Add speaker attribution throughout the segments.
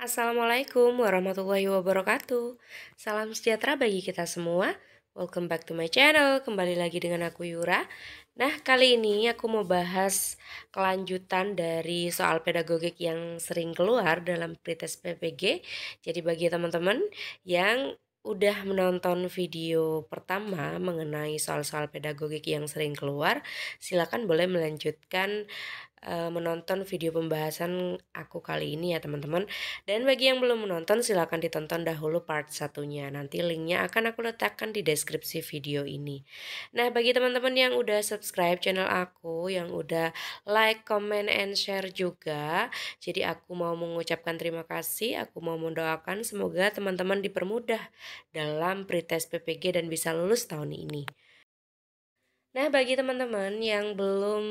Speaker 1: Assalamualaikum warahmatullahi wabarakatuh. Salam sejahtera bagi kita semua. Welcome back to my channel. Kembali lagi dengan aku Yura. Nah, kali ini aku mau bahas kelanjutan dari soal pedagogik yang sering keluar dalam pretest PPG. Jadi bagi teman-teman yang udah menonton video pertama mengenai soal-soal pedagogik yang sering keluar, silakan boleh melanjutkan menonton video pembahasan aku kali ini ya teman-teman. Dan bagi yang belum menonton silahkan ditonton dahulu part satunya. Nanti linknya akan aku letakkan di deskripsi video ini. Nah, bagi teman-teman yang udah subscribe channel aku, yang udah like, comment, and share juga, jadi aku mau mengucapkan terima kasih. Aku mau mendoakan semoga teman-teman dipermudah dalam pretest PPG dan bisa lulus tahun ini. Nah, bagi teman-teman yang belum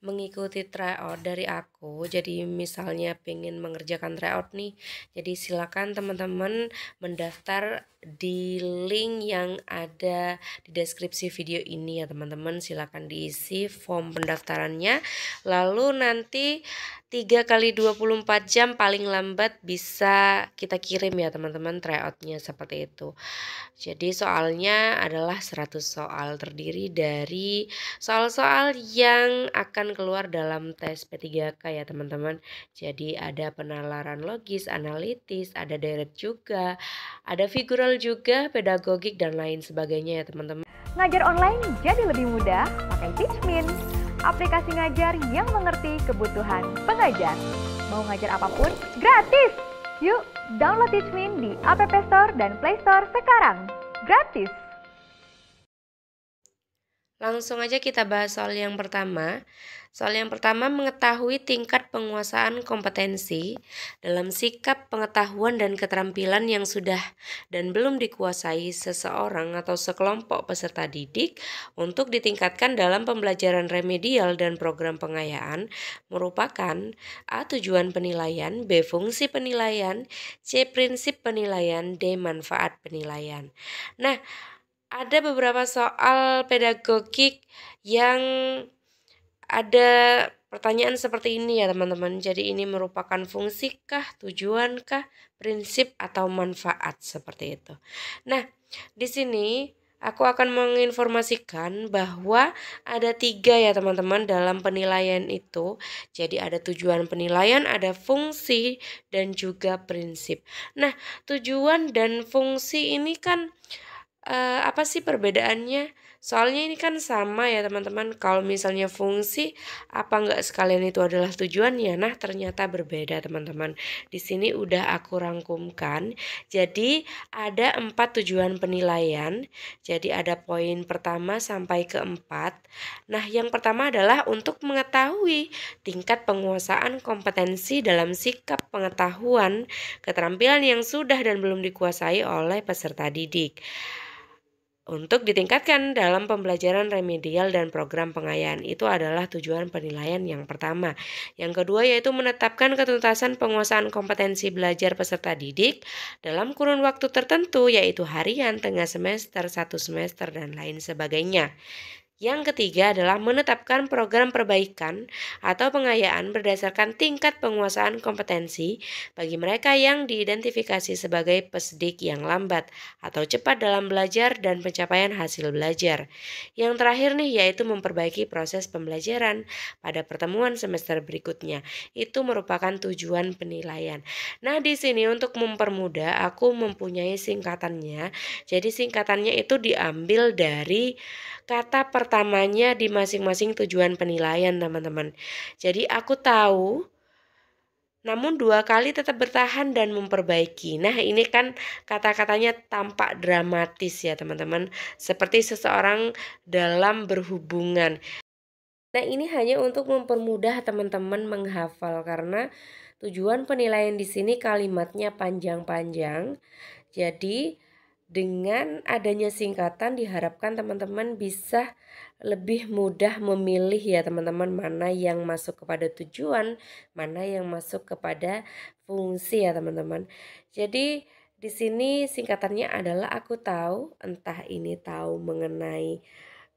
Speaker 1: mengikuti tryout dari aku, jadi misalnya pengen mengerjakan tryout nih, jadi silakan teman-teman mendaftar di link yang ada di deskripsi video ini ya teman-teman. Silakan diisi form pendaftarannya, lalu nanti 3 kali 24 jam paling lambat bisa kita kirim ya teman-teman tryoutnya seperti itu. Jadi soalnya adalah 100 soal terdiri dari soal-soal yang akan keluar dalam tes P3K ya teman-teman. Jadi ada penalaran logis, analitis, ada direct juga, ada figural juga, pedagogik dan lain sebagainya ya teman-teman.
Speaker 2: Ngajar online jadi lebih mudah pakai Teachmin, aplikasi ngajar yang mengerti kebutuhan pengajar. Mau ngajar apapun, gratis! Yuk, download Teachmin di App Store dan Play Store sekarang. Gratis!
Speaker 1: Langsung aja kita bahas soal yang pertama. Soal yang pertama, mengetahui tingkat penguasaan kompetensi dalam sikap, pengetahuan, dan keterampilan yang sudah dan belum dikuasai seseorang atau sekelompok peserta didik untuk ditingkatkan dalam pembelajaran remedial dan program pengayaan merupakan A. Tujuan penilaian, B. Fungsi penilaian, C. Prinsip penilaian, D. Manfaat penilaian. Nah, ada beberapa soal pedagogik yang ada pertanyaan seperti ini ya teman-teman. Jadi ini merupakan fungsikah, tujuankah, prinsip atau manfaat seperti itu. Nah, di sini aku akan menginformasikan bahwa ada 3 ya teman-teman dalam penilaian itu. Jadi ada tujuan penilaian, ada fungsi, dan juga prinsip. Nah, tujuan dan fungsi ini kan apa sih perbedaannya? Soalnya ini kan sama ya teman-teman. Kalau misalnya fungsi, apa enggak sekalian itu adalah tujuannya? Nah, ternyata berbeda teman-teman. Di sini udah aku rangkumkan. Jadi ada 4 tujuan penilaian. Jadi ada poin pertama sampai ke 4. Nah, yang pertama adalah untuk mengetahui tingkat penguasaan kompetensi dalam sikap, pengetahuan, keterampilan yang sudah dan belum dikuasai oleh peserta didik untuk ditingkatkan dalam pembelajaran remedial dan program pengayaan. Itu adalah tujuan penilaian yang pertama. Yang kedua yaitu menetapkan ketuntasan penguasaan kompetensi belajar peserta didik dalam kurun waktu tertentu, yaitu harian, tengah semester, 1 semester, dan lain sebagainya. Yang ketiga adalah menetapkan program perbaikan atau pengayaan berdasarkan tingkat penguasaan kompetensi bagi mereka yang diidentifikasi sebagai peserta yang lambat atau cepat dalam belajar dan pencapaian hasil belajar. Yang terakhir nih yaitu memperbaiki proses pembelajaran pada pertemuan semester berikutnya. Itu merupakan tujuan penilaian. Nah, di sini untuk mempermudah aku mempunyai singkatannya. Jadi singkatannya itu diambil dari kata pertamanya di masing-masing tujuan penilaian teman-teman. Jadi aku tahu, namun 2 kali tetap bertahan dan memperbaiki. Nah, ini kan kata-katanya tampak dramatis ya teman-teman. Seperti seseorang dalam berhubungan. Nah, ini hanya untuk mempermudah teman-teman menghafal karena tujuan penilaian di sini kalimatnya panjang-panjang. Jadi dengan adanya singkatan diharapkan teman-teman bisa lebih mudah memilih ya teman-teman mana yang masuk kepada tujuan, mana yang masuk kepada fungsi ya teman-teman. Jadi di sini singkatannya adalah aku tahu, entah ini tahu mengenai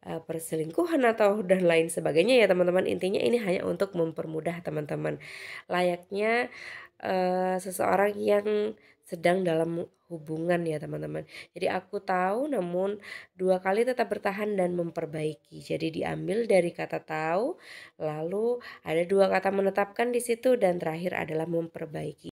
Speaker 1: perselingkuhan atau dan lain sebagainya ya teman-teman. Intinya ini hanya untuk mempermudah teman-teman. Layaknya seseorang yang sedang dalam hubungan ya teman-teman. Jadi aku tahu namun dua kali tetap bertahan dan memperbaiki. Jadi diambil dari kata tahu, lalu ada dua kata menetapkan di situ dan terakhir adalah memperbaiki.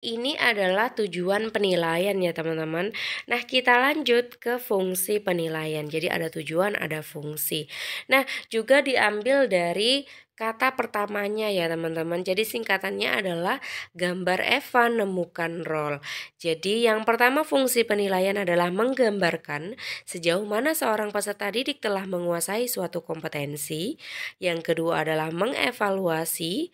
Speaker 1: Ini adalah tujuan penilaian ya teman-teman. Nah kita lanjut ke fungsi penilaian. Jadi ada tujuan, ada fungsi. Nah juga diambil dari kata pertamanya ya teman-teman. Jadi singkatannya adalah gambar Eva nemukan role. Jadi yang pertama fungsi penilaian adalah menggambarkan sejauh mana seorang peserta didik telah menguasai suatu kompetensi. Yang kedua adalah mengevaluasi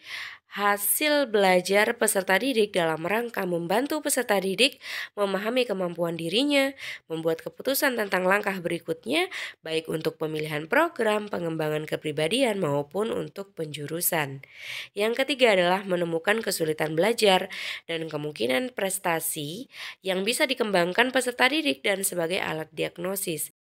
Speaker 1: hasil belajar peserta didik dalam rangka membantu peserta didik memahami kemampuan dirinya, membuat keputusan tentang langkah berikutnya, baik untuk pemilihan program, pengembangan kepribadian, maupun untuk penjurusan. Yang ketiga adalah menemukan kesulitan belajar dan kemungkinan prestasi yang bisa dikembangkan peserta didik dan sebagai alat diagnosis.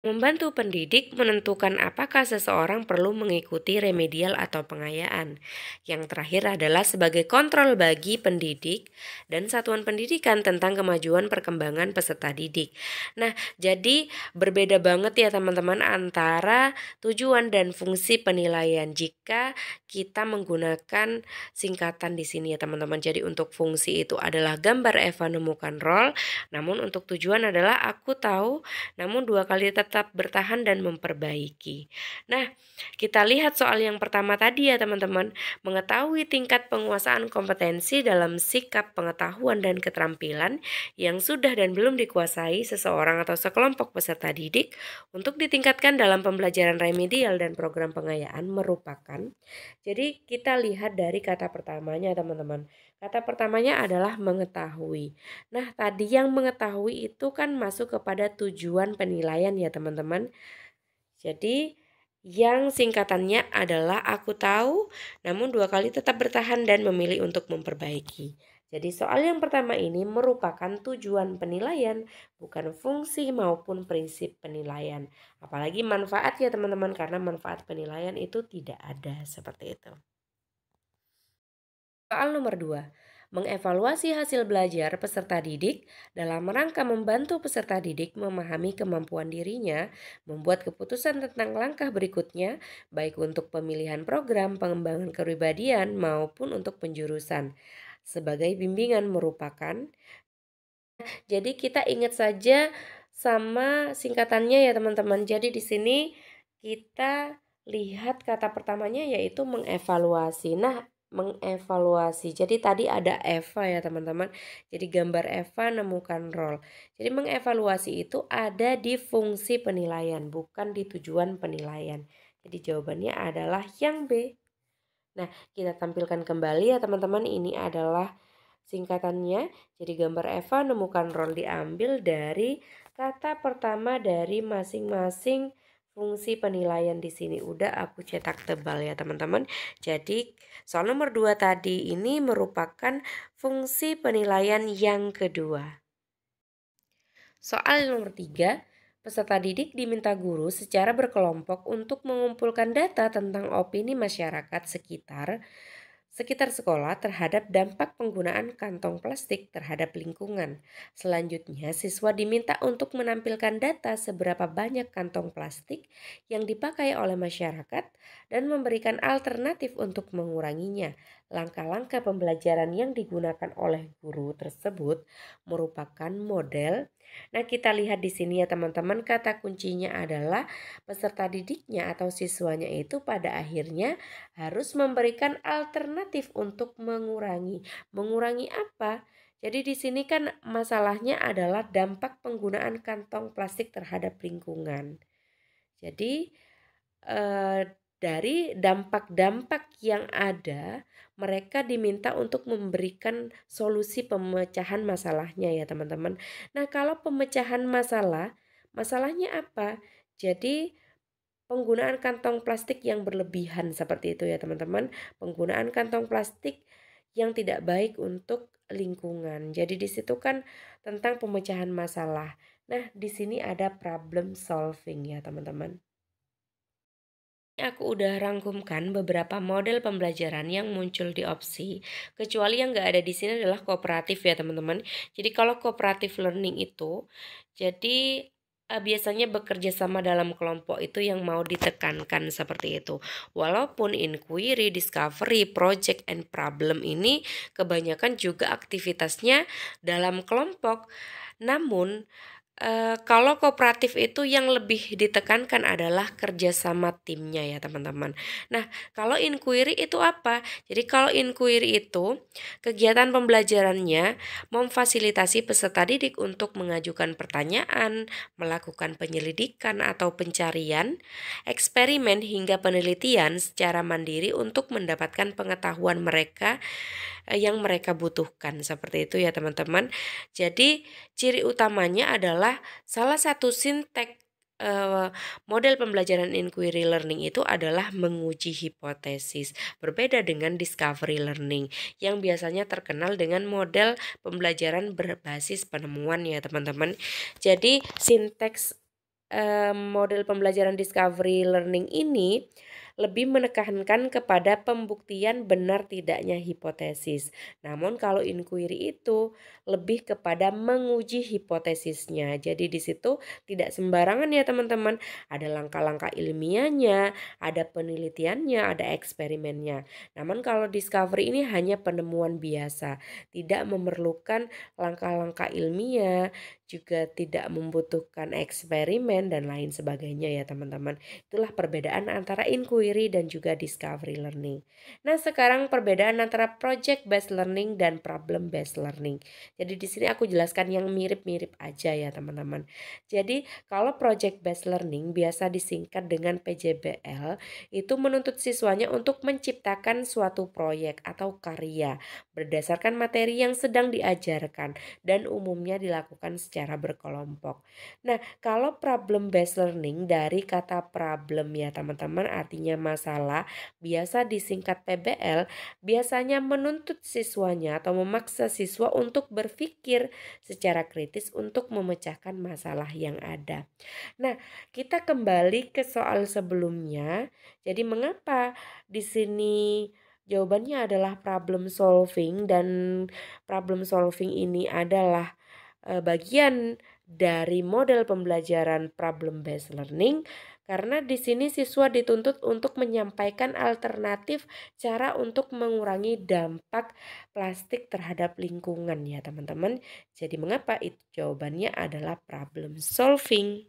Speaker 1: Membantu pendidik menentukan apakah seseorang perlu mengikuti remedial atau pengayaan. Yang terakhir adalah sebagai kontrol bagi pendidik dan satuan pendidikan tentang kemajuan perkembangan peserta didik. Nah, jadi berbeda banget ya teman-teman antara tujuan dan fungsi penilaian jika kita menggunakan singkatan di sini ya teman-teman. Jadi untuk fungsi itu adalah gambar Eva nemukan role, namun untuk tujuan adalah aku tahu namun dua kali tetap bertahan dan memperbaiki. Nah, kita lihat soal yang pertama tadi ya teman-teman. Mengetahui tingkat penguasaan kompetensi dalam sikap pengetahuan dan keterampilan yang sudah dan belum dikuasai seseorang atau sekelompok peserta didik untuk ditingkatkan dalam pembelajaran remedial dan program pengayaan merupakan. Jadi kita lihat dari kata pertamanya teman-teman. Kata pertamanya adalah mengetahui. Nah, tadi yang mengetahui itu kan masuk kepada tujuan penilaian ya teman-teman. Jadi yang singkatannya adalah aku tahu namun dua kali tetap bertahan dan memilih untuk memperbaiki. Jadi soal yang pertama ini merupakan tujuan penilaian, bukan fungsi maupun prinsip penilaian. Apalagi manfaat ya teman-teman, karena manfaat penilaian itu tidak ada seperti itu. Soal nomor 2, mengevaluasi hasil belajar peserta didik dalam rangka membantu peserta didik memahami kemampuan dirinya, membuat keputusan tentang langkah berikutnya, baik untuk pemilihan program, pengembangan kepribadian, maupun untuk penjurusan. Sebagai bimbingan merupakan, jadi kita ingat saja sama singkatannya ya teman-teman. Jadi di sini kita lihat kata pertamanya yaitu mengevaluasi. Nah, mengevaluasi. Jadi tadi ada Eva ya teman-teman. Jadi gambar Eva nemukan role. Jadi mengevaluasi itu ada di fungsi penilaian, bukan di tujuan penilaian. Jadi jawabannya adalah yang B. Nah, kita tampilkan kembali ya teman-teman. Ini adalah singkatannya. Jadi gambar Eva nemukan role diambil dari kata pertama dari masing-masing fungsi penilaian di sini. Udah aku cetak tebal ya teman-teman. Jadi soal nomor 2 tadi ini merupakan fungsi penilaian yang kedua. Soal nomor 3, peserta didik diminta guru secara berkelompok untuk mengumpulkan data tentang opini masyarakat sekitar sekolah terhadap dampak penggunaan kantong plastik terhadap lingkungan. Selanjutnya, siswa diminta untuk menampilkan data seberapa banyak kantong plastik yang dipakai oleh masyarakat dan memberikan alternatif untuk menguranginya. Langkah-langkah pembelajaran yang digunakan oleh guru tersebut merupakan model. Nah, kita lihat di sini ya teman-teman, kata kuncinya adalah peserta didiknya atau siswanya itu pada akhirnya harus memberikan alternatif untuk mengurangi. Mengurangi apa? Jadi di sini kan masalahnya adalah dampak penggunaan kantong plastik terhadap lingkungan. Jadi dari dampak-dampak yang ada, mereka diminta untuk memberikan solusi pemecahan masalahnya ya teman-teman. Nah, kalau pemecahan masalahnya apa? Jadi penggunaan kantong plastik yang berlebihan seperti itu ya teman-teman. Penggunaan kantong plastik yang tidak baik untuk lingkungan. Jadi di situ kan tentang pemecahan masalah. Nah, di sini ada problem solving ya teman-teman. Aku udah rangkumkan beberapa model pembelajaran yang muncul di opsi, kecuali yang nggak ada di sini adalah kooperatif ya teman-teman. Jadi kalau cooperative learning itu, jadi biasanya bekerja sama dalam kelompok itu yang mau ditekankan seperti itu. Walaupun inquiry, discovery, project, and problem ini kebanyakan juga aktivitasnya dalam kelompok. Namun kalau kooperatif itu yang lebih ditekankan adalah kerjasama timnya ya teman-teman. Nah, kalau inquiry itu apa? Jadi kalau inquiry itu kegiatan pembelajarannya memfasilitasi peserta didik untuk mengajukan pertanyaan, melakukan penyelidikan atau pencarian, eksperimen hingga penelitian secara mandiri untuk mendapatkan pengetahuan mereka yang mereka butuhkan seperti itu ya teman-teman. Jadi ciri utamanya adalah salah satu sintek model pembelajaran inquiry learning itu adalah menguji hipotesis. Berbeda dengan discovery learning yang biasanya terkenal dengan model pembelajaran berbasis penemuan ya teman-teman. Jadi sinteks model pembelajaran discovery learning ini lebih menekankan kepada pembuktian benar tidaknya hipotesis. Namun kalau inquiry itu lebih kepada menguji hipotesisnya. Jadi di situ tidak sembarangan ya teman-teman. Ada langkah-langkah ilmiahnya, ada penelitiannya, ada eksperimennya. Namun kalau discovery ini hanya penemuan biasa, tidak memerlukan langkah-langkah ilmiah, juga tidak membutuhkan eksperimen dan lain sebagainya ya teman-teman. Itulah perbedaan antara inquiry dan juga discovery learning. Nah, sekarang perbedaan antara project based learning dan problem based learning. Jadi di sini aku jelaskan yang mirip-mirip aja ya teman-teman. Jadi kalau project based learning biasa disingkat dengan PJBL, itu menuntut siswanya untuk menciptakan suatu proyek atau karya berdasarkan materi yang sedang diajarkan dan umumnya dilakukan secara berkelompok. Nah, kalau problem based learning dari kata problem ya teman-teman artinya masalah, biasa disingkat PBL, biasanya menuntut siswanya atau memaksa siswa untuk berpikir secara kritis untuk memecahkan masalah yang ada. Nah, kita kembali ke soal sebelumnya. Jadi mengapa di sini jawabannya adalah problem solving, dan problem solving ini adalah bagian dari model pembelajaran problem based learning, karena di sini siswa dituntut untuk menyampaikan alternatif cara untuk mengurangi dampak plastik terhadap lingkungan ya teman-teman. Jadi mengapa itu jawabannya adalah problem solving.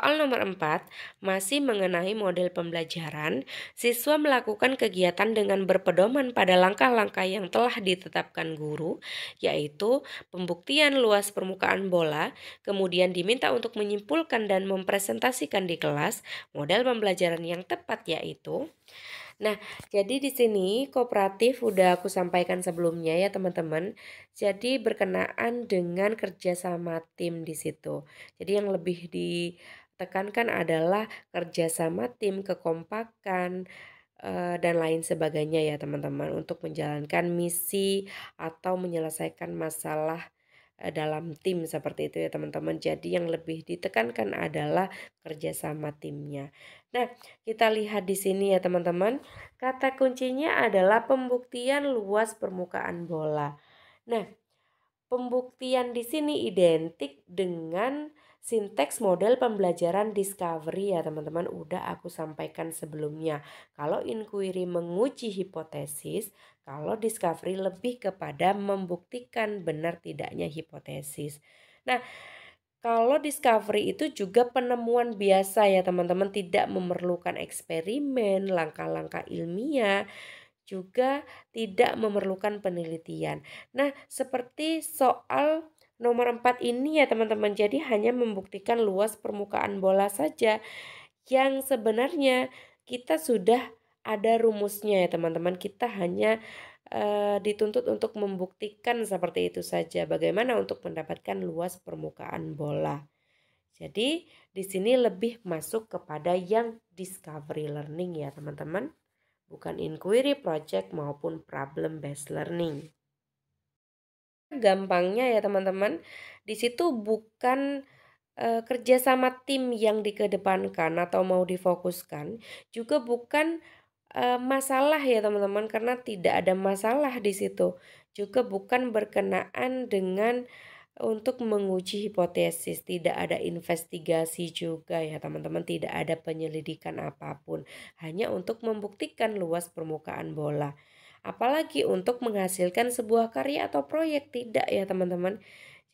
Speaker 1: Soal nomor 4 masih mengenai model pembelajaran. Siswa melakukan kegiatan dengan berpedoman pada langkah-langkah yang telah ditetapkan guru, yaitu pembuktian luas permukaan bola, kemudian diminta untuk menyimpulkan dan mempresentasikan di kelas. Model pembelajaran yang tepat yaitu, nah, jadi di sini kooperatif udah aku sampaikan sebelumnya ya teman-teman. Jadi berkenaan dengan kerjasama tim di situ. Jadi yang lebih ditekankan adalah kerjasama tim, kekompakan, dan lain sebagainya ya teman-teman untuk menjalankan misi atau menyelesaikan masalah dalam tim seperti itu ya teman-teman. Jadi yang lebih ditekankan adalah kerjasama timnya. Nah, kita lihat di sini ya teman-teman. Kata kuncinya adalah pembuktian luas permukaan bola. Nah, pembuktian di sini identik dengan sinteks model pembelajaran discovery ya teman-teman, udah aku sampaikan sebelumnya. Kalau inquiry menguji hipotesis, kalau discovery lebih kepada membuktikan benar tidaknya hipotesis. Nah, kalau discovery itu juga penemuan biasa ya teman-teman, tidak memerlukan eksperimen, langkah-langkah ilmiah, juga tidak memerlukan penelitian. Nah, seperti soal nomor 4 ini ya teman-teman, jadi hanya membuktikan luas permukaan bola saja yang sebenarnya kita sudah ada rumusnya ya teman-teman. Kita hanya dituntut untuk membuktikan seperti itu saja. Bagaimana untuk mendapatkan luas permukaan bola. Jadi di sini lebih masuk kepada yang discovery learning ya teman-teman. Bukan inquiry, project maupun problem based learning. Gampangnya ya teman-teman, di situ bukan kerja sama tim yang dikedepankan atau mau difokuskan juga bukan masalah ya teman-teman, karena tidak ada masalah di situ. Juga bukan berkenaan dengan untuk menguji hipotesis, tidak ada investigasi juga ya teman-teman, tidak ada penyelidikan apapun, hanya untuk membuktikan luas permukaan bola. Apalagi untuk menghasilkan sebuah karya atau proyek, tidak ya teman-teman.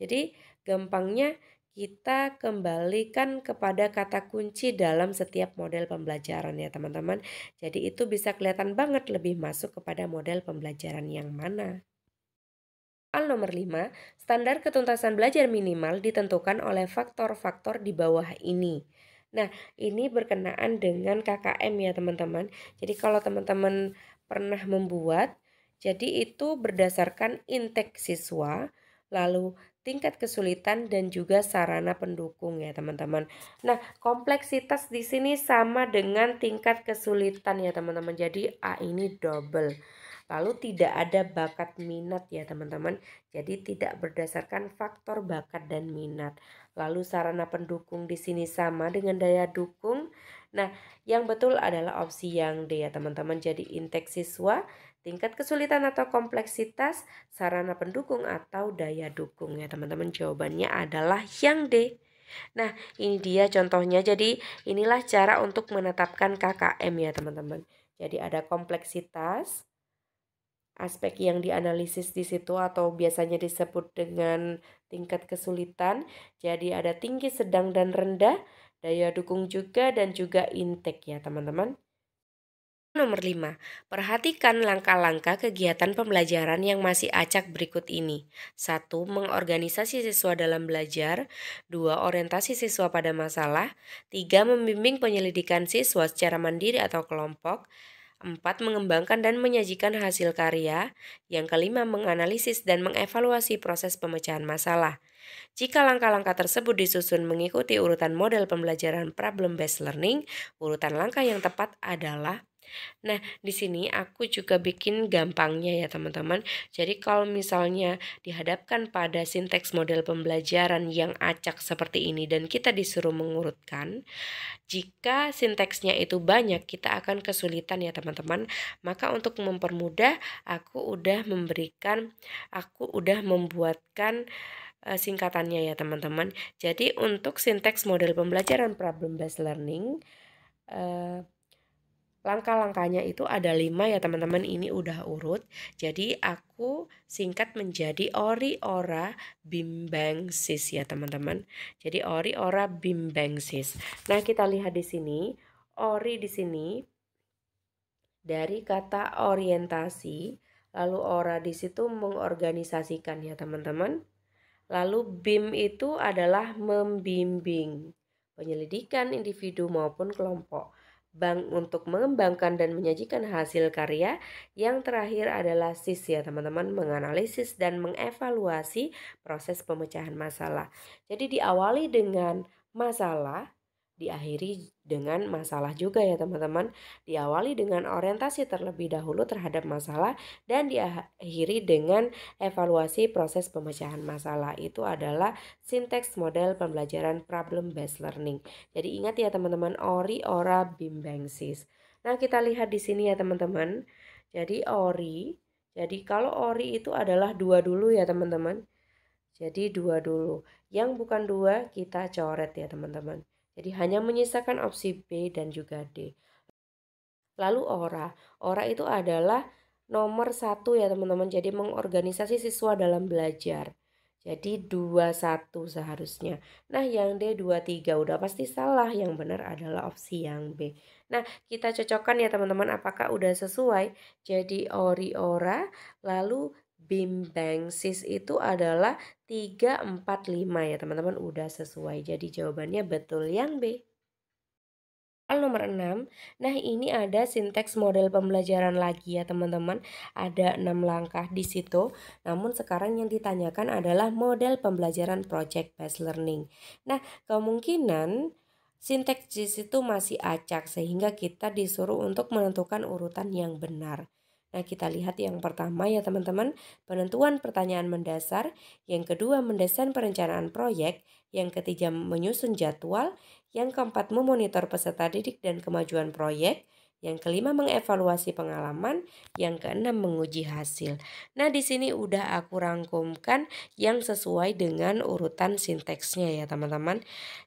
Speaker 1: Jadi gampangnya kita kembalikan kepada kata kunci dalam setiap model pembelajaran ya teman-teman. Jadi itu bisa kelihatan banget lebih masuk kepada model pembelajaran yang mana. Soal nomor 5, standar ketuntasan belajar minimal ditentukan oleh faktor-faktor di bawah ini. Nah, ini berkenaan dengan KKM ya teman-teman. Jadi kalau teman-teman pernah membuat, jadi itu berdasarkan intake siswa, lalu tingkat kesulitan dan juga sarana pendukung ya teman-teman. Nah, kompleksitas di sini sama dengan tingkat kesulitan ya teman-teman. Jadi A ini double. Lalu tidak ada bakat minat ya teman-teman. Jadi tidak berdasarkan faktor bakat dan minat. Lalu sarana pendukung di sini sama dengan daya dukung. Nah, yang betul adalah opsi yang D ya teman-teman. Jadi intake siswa, tingkat kesulitan atau kompleksitas, sarana pendukung atau daya dukung ya teman-teman. Jawabannya adalah yang D. Nah, ini dia contohnya. Jadi inilah cara untuk menetapkan KKM ya teman-teman. Jadi ada kompleksitas, aspek yang dianalisis di situ atau biasanya disebut dengan tingkat kesulitan. Jadi ada tinggi, sedang, dan rendah, daya dukung juga, dan juga intake ya teman-teman. Nomor 5, perhatikan langkah-langkah kegiatan pembelajaran yang masih acak berikut ini. 1. Mengorganisasi siswa dalam belajar. 2. Orientasi siswa pada masalah. 3. Membimbing penyelidikan siswa secara mandiri atau kelompok. 4. Mengembangkan dan menyajikan hasil karya. Yang kelima, menganalisis dan mengevaluasi proses pemecahan masalah. Jika langkah-langkah tersebut disusun mengikuti urutan model pembelajaran problem-based learning, urutan langkah yang tepat adalah. Nah, di sini aku juga bikin gampangnya ya teman-teman. Jadi kalau misalnya dihadapkan pada sinteks model pembelajaran yang acak seperti ini dan kita disuruh mengurutkan, jika sinteksnya itu banyak, kita akan kesulitan ya teman-teman. Maka untuk mempermudah, aku udah membuatkan singkatannya ya teman-teman. Jadi untuk sinteks model pembelajaran problem based learning, langkah-langkahnya itu ada 5 ya teman-teman, ini udah urut. Jadi aku singkat menjadi ori, ora, bim, bang, sis ya teman-teman. Jadi ori, ora, bim, bang, sis. Nah kita lihat di sini, ori di sini dari kata orientasi, lalu ora di situ mengorganisasikan ya teman-teman. Lalu bim itu adalah membimbing penyelidikan individu maupun kelompok. Bank untuk mengembangkan dan menyajikan hasil karya. Yang terakhir adalah sis ya teman-teman, menganalisis dan mengevaluasi proses pemecahan masalah. Jadi diawali dengan masalah, diakhiri dengan masalah juga ya teman-teman. Diawali dengan orientasi terlebih dahulu terhadap masalah dan diakhiri dengan evaluasi proses pemecahan masalah. Itu adalah sinteks model pembelajaran problem based learning. Jadi ingat ya teman-teman, ori, ora, bim, bang, sis. Nah, kita lihat di sini ya teman-teman. Jadi ori, jadi kalau ori itu adalah 2 dulu ya teman-teman. Jadi 2 dulu. Yang bukan 2 kita coret ya teman-teman. Jadi hanya menyisakan opsi B dan juga D. Lalu ora itu adalah nomor 1 ya teman-teman. Jadi mengorganisasi siswa dalam belajar. Jadi 21 seharusnya. Nah yang D 23 udah pasti salah. Yang benar adalah opsi yang B. Nah kita cocokkan ya teman-teman, apakah udah sesuai. Jadi ori, ora, lalu bim, bang, sis itu adalah 3, 4, 5 ya teman-teman, udah sesuai. Jadi jawabannya betul yang B. Soal nomor 6, nah ini ada sinteks model pembelajaran lagi ya teman-teman. Ada 6 langkah di situ. Namun sekarang yang ditanyakan adalah model pembelajaran project based learning. Nah, kemungkinan sinteks di situ masih acak sehingga kita disuruh untuk menentukan urutan yang benar. Nah, kita lihat yang pertama ya teman-teman, penentuan pertanyaan mendasar, yang kedua mendesain perencanaan proyek, yang ketiga menyusun jadwal, yang keempat memonitor peserta didik dan kemajuan proyek, yang kelima mengevaluasi pengalaman, yang keenam menguji hasil. Nah, di sini udah aku rangkumkan yang sesuai dengan urutan sinteksnya ya teman-teman.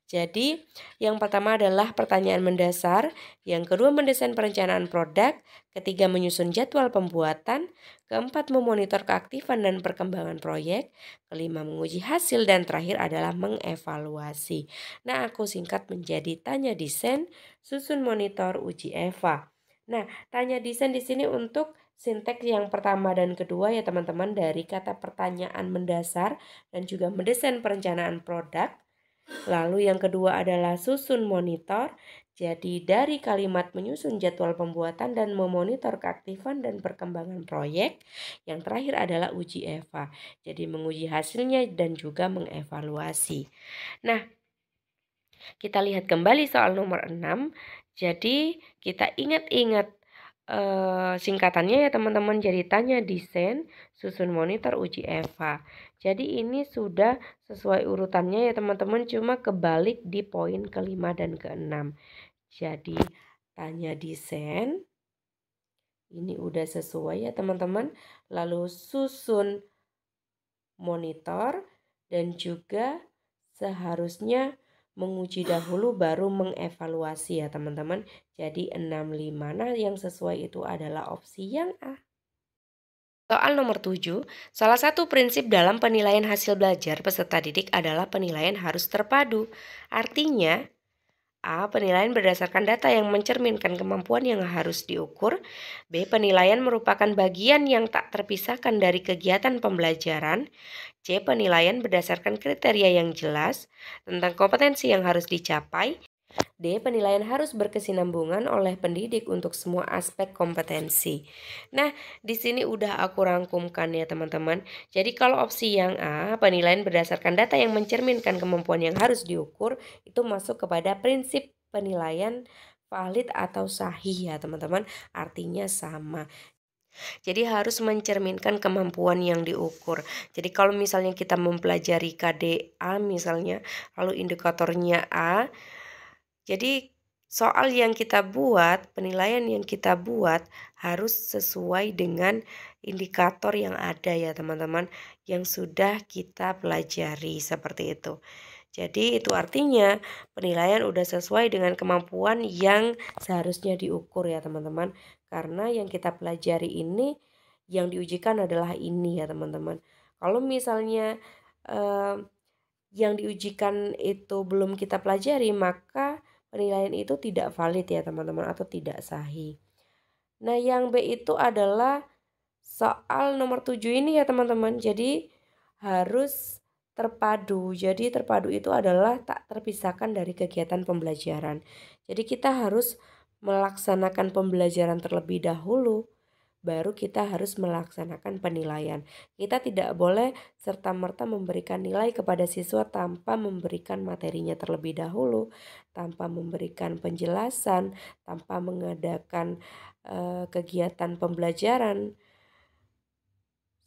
Speaker 1: Jadi, yang pertama adalah pertanyaan mendasar, yang kedua mendesain perencanaan produk, ketiga menyusun jadwal pembuatan, keempat memonitor keaktifan dan perkembangan proyek, kelima menguji hasil, dan terakhir adalah mengevaluasi. Nah, aku singkat menjadi tanya desain, susun monitor, uji eva. Nah, tanya desain di sini untuk sinteks yang pertama dan kedua ya teman-teman, dari kata pertanyaan mendasar dan juga mendesain perencanaan produk. Lalu yang kedua adalah susun monitor. Jadi dari kalimat menyusun jadwal pembuatan dan memonitor keaktifan dan perkembangan proyek. Yang terakhir adalah uji eva. Jadi menguji hasilnya dan juga mengevaluasi. Nah, kita lihat kembali soal nomor 6. Jadi kita ingat-ingat singkatannya ya teman-teman, jadi tanya desain, susun monitor, uji eva. Jadi ini sudah sesuai urutannya ya teman-teman, cuma kebalik di poin kelima dan keenam. Jadi tanya desain, ini udah sesuai ya teman-teman. Lalu susun monitor dan juga seharusnya menguji dahulu baru mengevaluasi ya teman-teman. Jadi 65. Nah, yang sesuai itu adalah opsi yang A. Soal nomor 7, salah satu prinsip dalam penilaian hasil belajar peserta didik adalah penilaian harus terpadu. Artinya, A. Penilaian berdasarkan data yang mencerminkan kemampuan yang harus diukur. B. Penilaian merupakan bagian yang tak terpisahkan dari kegiatan pembelajaran. C. Penilaian berdasarkan kriteria yang jelas tentang kompetensi yang harus dicapai. D. Penilaian harus berkesinambungan oleh pendidik untuk semua aspek kompetensi. Nah, di sini udah aku rangkumkan ya teman-teman. Jadi kalau opsi yang A, penilaian berdasarkan data yang mencerminkan kemampuan yang harus diukur, itu masuk kepada prinsip penilaian valid atau sahih ya teman-teman. Artinya sama. Jadi harus mencerminkan kemampuan yang diukur. Jadi kalau misalnya kita mempelajari KDA misalnya, lalu indikatornya A, jadi soal yang kita buat, penilaian yang kita buat harus sesuai dengan indikator yang ada ya teman-teman, yang sudah kita pelajari seperti itu. Jadi itu artinya penilaian udah sesuai dengan kemampuan yang seharusnya diukur ya teman-teman. Karena yang kita pelajari ini, yang diujikan adalah ini ya teman-teman. Kalau misalnya yang diujikan itu belum kita pelajari, maka penilaian itu tidak valid ya teman-teman, atau tidak sahih. Nah, yang B itu adalah soal nomor 7 ini ya teman-teman. Jadi harus terpadu. Jadi terpadu itu adalah tak terpisahkan dari kegiatan pembelajaran. Jadi kita harus melaksanakan pembelajaran terlebih dahulu, baru kita harus melaksanakan penilaian. Kita tidak boleh serta-merta memberikan nilai kepada siswa tanpa memberikan materinya terlebih dahulu, tanpa memberikan penjelasan, tanpa mengadakan kegiatan pembelajaran.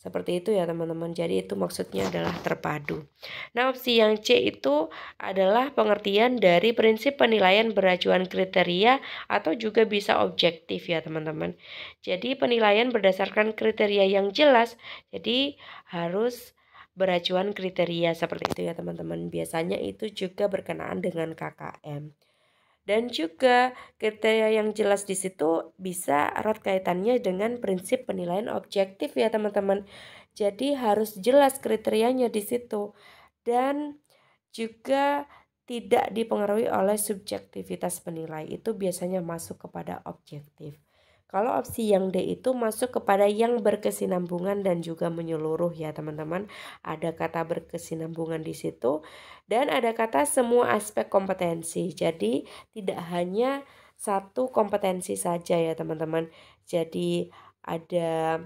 Speaker 1: Seperti itu ya teman-teman. Jadi itu maksudnya adalah terpadu. Nah, opsi yang C itu adalah pengertian dari prinsip penilaian beracuan kriteria atau juga bisa objektif ya teman-teman. Jadi penilaian berdasarkan kriteria yang jelas. Jadi harus beracuan kriteria seperti itu ya teman-teman. Biasanya itu juga berkenaan dengan KKM. Dan juga kriteria yang jelas di situ bisa erat kaitannya dengan prinsip penilaian objektif ya teman-teman. Jadi harus jelas kriterianya di situ dan juga tidak dipengaruhi oleh subjektivitas penilai. Itu biasanya masuk kepada objektif. Kalau opsi yang D itu masuk kepada yang berkesinambungan dan juga menyeluruh ya teman-teman. Ada kata berkesinambungan di situ dan ada kata semua aspek kompetensi. Jadi tidak hanya satu kompetensi saja ya teman-teman. Jadi ada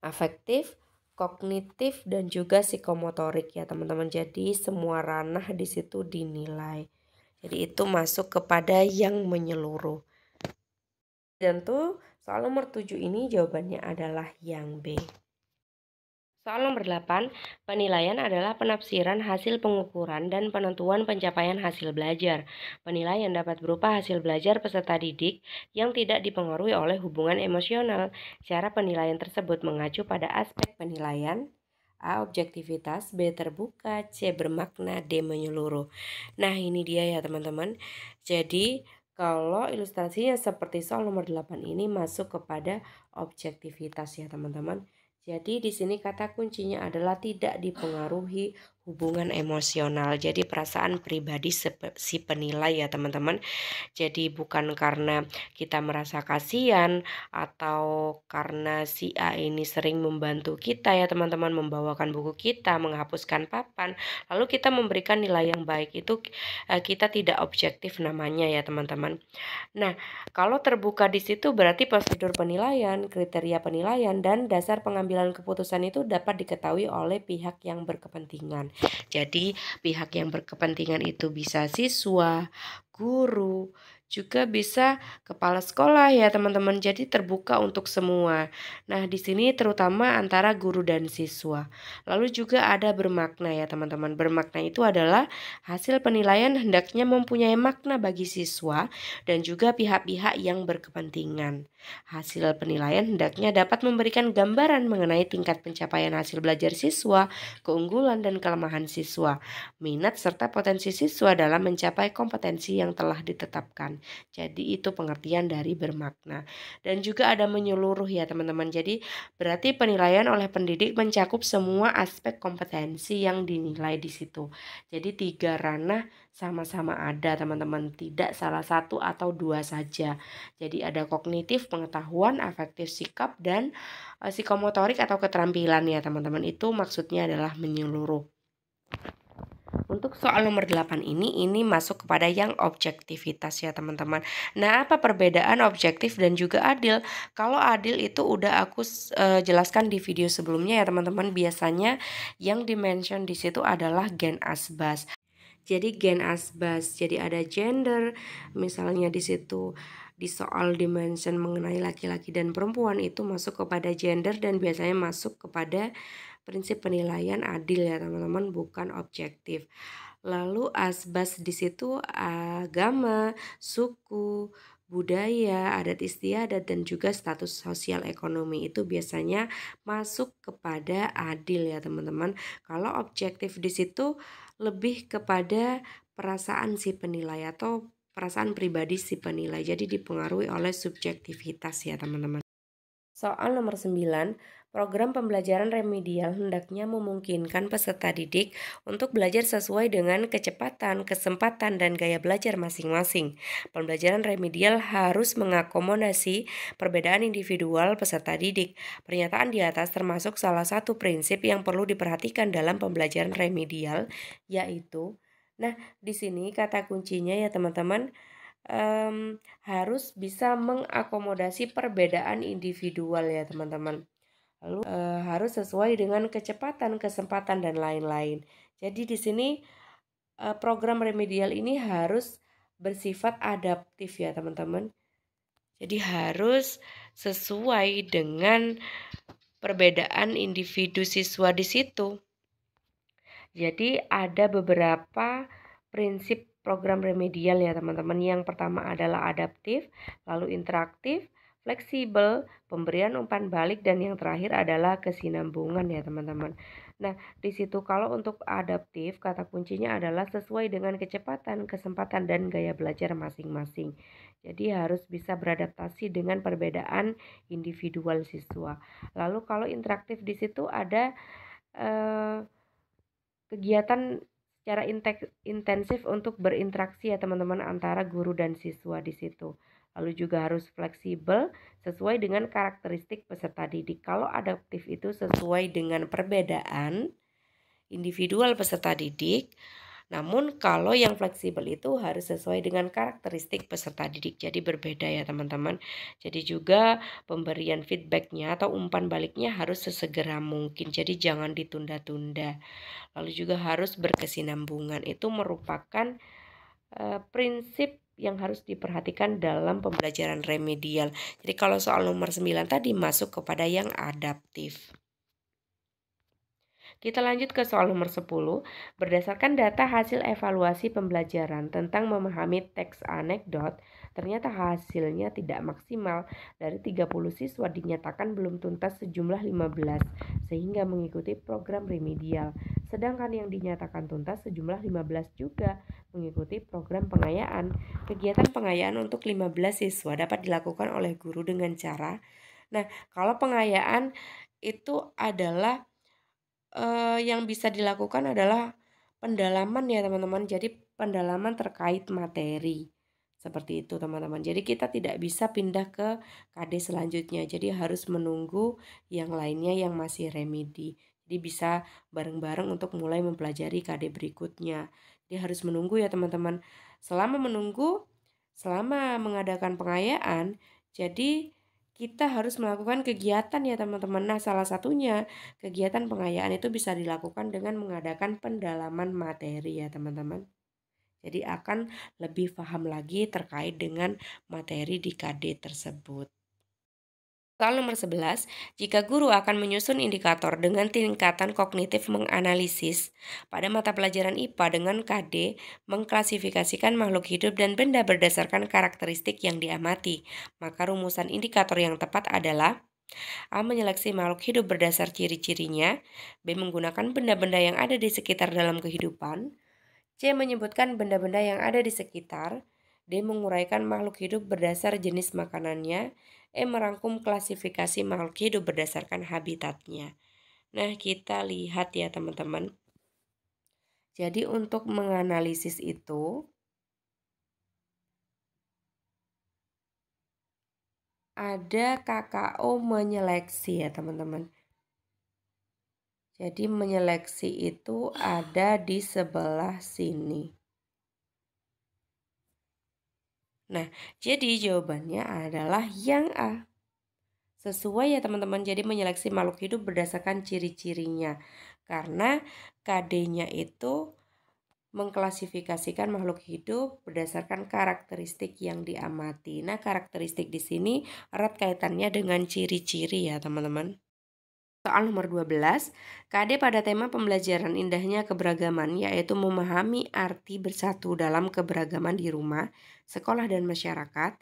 Speaker 1: afektif, kognitif dan juga psikomotorik ya teman-teman. Jadi semua ranah di situ dinilai. Jadi itu masuk kepada yang menyeluruh. Dan tuh Soal nomor 7 ini jawabannya adalah yang B. Soal nomor 8, penilaian adalah penafsiran hasil pengukuran dan penentuan pencapaian hasil belajar. Penilaian dapat berupa hasil belajar peserta didik yang tidak dipengaruhi oleh hubungan emosional. Cara penilaian tersebut mengacu pada aspek penilaian: A. Objektivitas, B. Terbuka, C. Bermakna, D. Menyeluruh. Nah, ini dia ya teman-teman. Jadi, kalau ilustrasinya seperti soal nomor 8 ini masuk kepada objektivitas ya teman-teman. Jadi di sini kata kuncinya adalah tidak dipengaruhi hubungan emosional. Jadi perasaan pribadi si penilai ya teman-teman. Jadi bukan karena kita merasa kasihan atau karena si A ini sering membantu kita ya teman-teman, membawakan buku kita, menghapuskan papan, lalu kita memberikan nilai yang baik, itu kita tidak objektif namanya ya teman-teman. Nah, kalau terbuka di situ berarti prosedur penilaian, kriteria penilaian, dan dasar pengambilan keputusan itu dapat diketahui oleh pihak yang berkepentingan. Jadi, pihak yang berkepentingan itu bisa siswa, guru, juga bisa kepala sekolah ya teman-teman. Jadi terbuka untuk semua. Nah, di sini terutama antara guru dan siswa. Lalu juga ada bermakna ya teman-teman. Bermakna itu adalah hasil penilaian hendaknya mempunyai makna bagi siswa dan juga pihak-pihak yang berkepentingan. Hasil penilaian hendaknya dapat memberikan gambaran mengenai tingkat pencapaian hasil belajar siswa, keunggulan dan kelemahan siswa, minat serta potensi siswa dalam mencapai kompetensi yang telah ditetapkan. Jadi itu pengertian dari bermakna. Dan juga ada menyeluruh ya teman-teman. Jadi berarti penilaian oleh pendidik mencakup semua aspek kompetensi yang dinilai di situ. Jadi 3 ranah sama-sama ada teman-teman, tidak salah satu atau 2 saja. Jadi ada kognitif, pengetahuan, afektif, sikap, dan psikomotorik atau keterampilan ya teman-teman. Itu maksudnya adalah menyeluruh. Untuk soal nomor 8 ini masuk kepada yang objektivitas ya teman-teman. Nah, apa perbedaan objektif dan juga adil? Kalau adil itu udah aku jelaskan di video sebelumnya ya teman-teman. Biasanya yang dimention di situ adalah gen asbas. Jadi gen asbas, jadi ada gender, misalnya di situ di soal dimension mengenai laki-laki dan perempuan itu masuk kepada gender dan biasanya masuk kepada prinsip penilaian adil ya teman-teman, bukan objektif. Lalu asbas di situ agama, suku, budaya, adat istiadat, dan juga status sosial ekonomi itu biasanya masuk kepada adil ya teman-teman. Kalau objektif di situ lebih kepada perasaan si penilai atau perasaan pribadi si penilai. Jadi dipengaruhi oleh subjektivitas ya teman-teman. Soal nomor 9, program pembelajaran remedial hendaknya memungkinkan peserta didik untuk belajar sesuai dengan kecepatan, kesempatan, dan gaya belajar masing-masing. Pembelajaran remedial harus mengakomodasi perbedaan individual peserta didik. Pernyataan di atas termasuk salah satu prinsip yang perlu diperhatikan dalam pembelajaran remedial, yaitu, nah di sini kata kuncinya ya teman-teman, harus bisa mengakomodasi perbedaan individual ya teman-teman. Lalu harus sesuai dengan kecepatan, kesempatan, dan lain-lain. Jadi di sini program remedial ini harus bersifat adaptif ya teman-teman. Jadi harus sesuai dengan perbedaan individu siswa di situ. Jadi ada beberapa prinsip program remedial ya teman-teman. Yang pertama adalah adaptif, lalu interaktif, fleksibel, pemberian umpan balik, dan yang terakhir adalah kesinambungan ya teman-teman. Nah, di situ kalau untuk adaptif kata kuncinya adalah sesuai dengan kecepatan, kesempatan, dan gaya belajar masing-masing. Jadi harus bisa beradaptasi dengan perbedaan individual siswa. Lalu kalau interaktif di situ ada kegiatan secara intensif untuk berinteraksi ya teman-teman antara guru dan siswa di situ. Lalu juga harus fleksibel sesuai dengan karakteristik peserta didik. Kalau adaptif itu sesuai dengan perbedaan individual peserta didik. Namun kalau yang fleksibel itu harus sesuai dengan karakteristik peserta didik. Jadi berbeda ya teman-teman. Jadi juga pemberian feedbacknya atau umpan baliknya harus sesegera mungkin. Jadi jangan ditunda-tunda. Lalu juga harus berkesinambungan. Itu merupakan prinsip yang harus diperhatikan dalam pembelajaran remedial. Jadi kalau soal nomor 9 tadi masuk kepada yang adaptif. Kita lanjut ke soal nomor 10. Berdasarkan data hasil evaluasi pembelajaran tentang memahami teks anekdot, ternyata hasilnya tidak maksimal. Dari 30 siswa dinyatakan belum tuntas sejumlah 15, sehingga mengikuti program remedial. Sedangkan yang dinyatakan tuntas sejumlah 15 juga mengikuti program pengayaan. Kegiatan pengayaan untuk 15 siswa dapat dilakukan oleh guru dengan cara, nah kalau pengayaan itu adalah yang bisa dilakukan adalah pendalaman ya teman-teman. Jadi pendalaman terkait materi. Seperti itu teman-teman. Jadi kita tidak bisa pindah ke KD selanjutnya. Jadi harus menunggu yang lainnya yang masih remedi. Jadi bisa bareng-bareng untuk mulai mempelajari KD berikutnya. Jadi harus menunggu ya teman-teman. Selama menunggu, selama mengadakan pengayaan, jadi kita harus melakukan kegiatan ya teman-teman. Nah, salah satunya kegiatan pengayaan itu bisa dilakukan dengan mengadakan pendalaman materi ya teman-teman. Jadi akan lebih paham lagi terkait dengan materi di KD tersebut. Soal nomor 11, jika guru akan menyusun indikator dengan tingkatan kognitif menganalisis pada mata pelajaran IPA dengan KD mengklasifikasikan makhluk hidup dan benda berdasarkan karakteristik yang diamati, maka rumusan indikator yang tepat adalah A. Menyeleksi makhluk hidup berdasar ciri-cirinya. B. Menggunakan benda-benda yang ada di sekitar dalam kehidupan. C. Menyebutkan benda-benda yang ada di sekitar. D. Menguraikan makhluk hidup berdasar jenis makanannya. E. Merangkum klasifikasi makhluk hidup berdasarkan habitatnya. Nah, kita lihat ya teman-teman. Jadi untuk menganalisis itu ada KKO menyeleksi ya teman-teman. Jadi menyeleksi itu ada di sebelah sini. Nah, jadi jawabannya adalah yang A. Sesuai ya teman-teman, jadi menyeleksi makhluk hidup berdasarkan ciri-cirinya. Karena KD-nya itu mengklasifikasikan makhluk hidup berdasarkan karakteristik yang diamati. Nah, karakteristik di sini erat kaitannya dengan ciri-ciri ya teman-teman. Soal nomor 12, KD pada tema pembelajaran indahnya keberagaman, yaitu memahami arti bersatu dalam keberagaman di rumah, sekolah, dan masyarakat.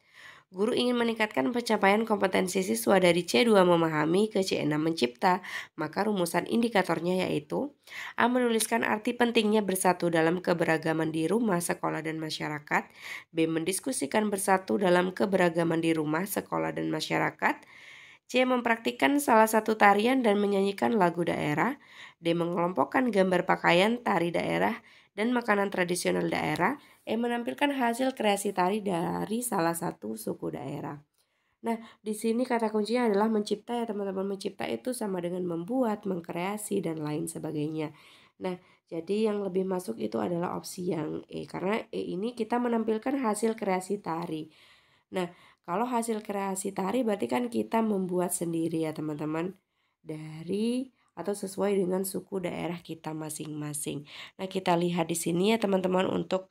Speaker 1: Guru ingin meningkatkan pencapaian kompetensi siswa dari C2 memahami ke C6 mencipta, maka rumusan indikatornya yaitu A. Menuliskan arti pentingnya bersatu dalam keberagaman di rumah, sekolah, dan masyarakat. B. Mendiskusikan bersatu dalam keberagaman di rumah, sekolah, dan masyarakat. C. Mempraktikkan salah satu tarian dan menyanyikan lagu daerah. D. Mengelompokkan gambar pakaian, tari daerah, dan makanan tradisional daerah. E. Menampilkan hasil kreasi tari dari salah satu suku daerah. Nah, di sini kata kuncinya adalah mencipta ya teman-teman. Mencipta itu sama dengan membuat, mengkreasi, dan lain sebagainya. Nah, jadi yang lebih masuk itu adalah opsi yang E. Karena E ini kita menampilkan hasil kreasi tari. Nah, kalau hasil kreasi tari berarti kan kita membuat sendiri ya teman-teman, dari atau sesuai dengan suku daerah kita masing-masing. Nah, kita lihat di sini ya teman-teman untuk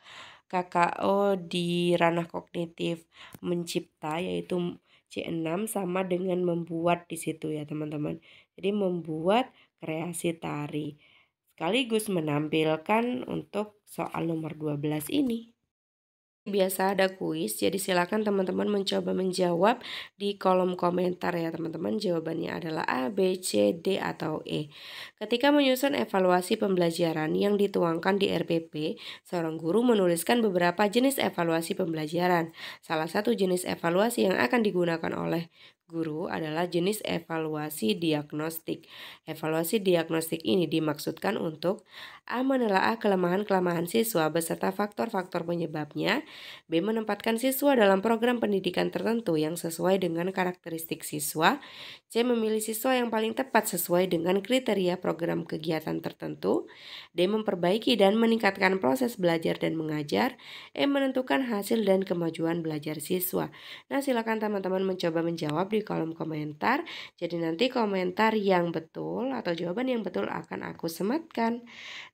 Speaker 1: KKO di ranah kognitif mencipta yaitu C6 sama dengan membuat di situ ya teman-teman. Jadi membuat kreasi tari sekaligus menampilkan untuk soal nomor 12 ini. Biasa ada kuis, jadi silakan teman-teman mencoba menjawab di kolom komentar ya teman-teman. Jawabannya adalah A, B, C, D, atau E. Ketika menyusun evaluasi pembelajaran yang dituangkan di RPP, seorang guru menuliskan beberapa jenis evaluasi pembelajaran. Salah satu jenis evaluasi yang akan digunakan oleh guru adalah jenis evaluasi diagnostik. Evaluasi diagnostik ini dimaksudkan untuk A. Menelaah kelemahan-kelemahan siswa beserta faktor-faktor penyebabnya. B. Menempatkan siswa dalam program pendidikan tertentu yang sesuai dengan karakteristik siswa. C. Memilih siswa yang paling tepat sesuai dengan kriteria program kegiatan tertentu. D. Memperbaiki dan meningkatkan proses belajar dan mengajar. E. Menentukan hasil dan kemajuan belajar siswa. Nah, silakan teman-teman mencoba menjawab di di kolom komentar. Jadi nanti komentar yang betul atau jawaban yang betul akan aku sematkan.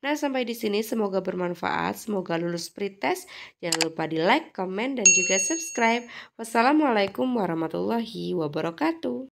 Speaker 1: Nah, sampai di sini semoga bermanfaat, semoga lulus pretest. Jangan lupa di like, komen, dan juga subscribe. Wassalamualaikum warahmatullahi wabarakatuh.